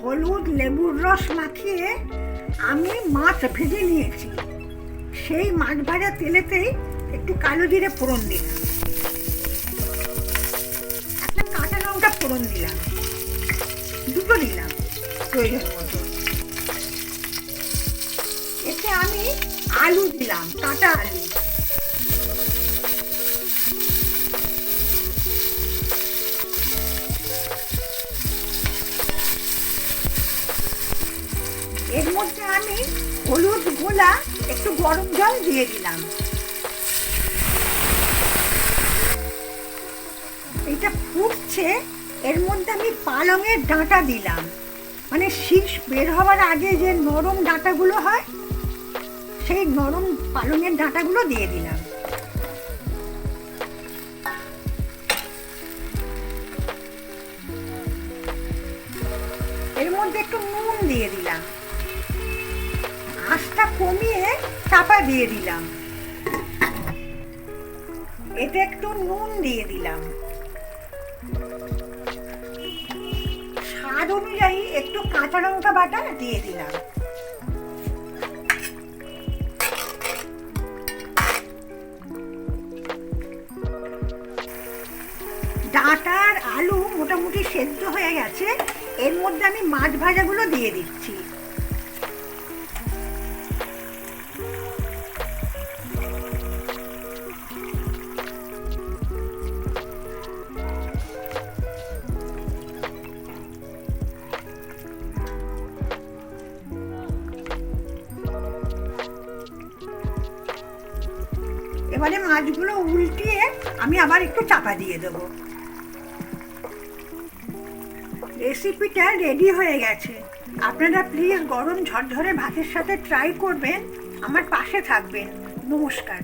হলুদ লেবুর রস মাখিয়ে আমি মাছ ভেজে নিয়েছি। সেই মাছ ভাজা তেলেতেই একটু কালো জিরে ফোড়ন দিলাম, একটা কাঁচা লঙ্কা ফোড়ন দিলাম, দুটো দিলাম প্রয়োজন মতো। এতে আমি আলু দিলাম, কাঁচা আলু। এর মধ্যে আমি হলুদ গোলা একটু গরম জল দিয়ে দিলাম। এটা ফুটছে, এর মধ্যে আমি পালংয়ের ডাঁটা দিলাম, মানে শীষ বের হওয়ার আগে যে নরম ডাঁটাগুলো হয়, সেই নরম পালংয়ের ডাঁটাগুলো দিয়ে দিলাম। এর মধ্যে একটু নুন দিয়ে দিলাম, আঁচটা কমিয়ে চাপা দিয়ে দিলাম। এতে একটু নুন দিয়ে দিলাম, স্বাদ অনুযায়ী একটু কাঁচা লঙ্কা বাটা দিয়ে দিলাম। ডাঁটা আর আলু মোটামুটি সেদ্ধ হয়ে গেছে, এর মধ্যে আমি মাছ ভাজাগুলো দিয়ে দিচ্ছি। এবারে মাছগুলো উল্টিয়ে আমি আবার একটু চাপা দিয়ে দেবো। রেসিপিটা রেডি হয়ে গেছে। আপনারা প্লিজ গরম ঝরঝরে ভাতের সাথে ট্রাই করবেন, আমার পাশে থাকবেন। নমস্কার।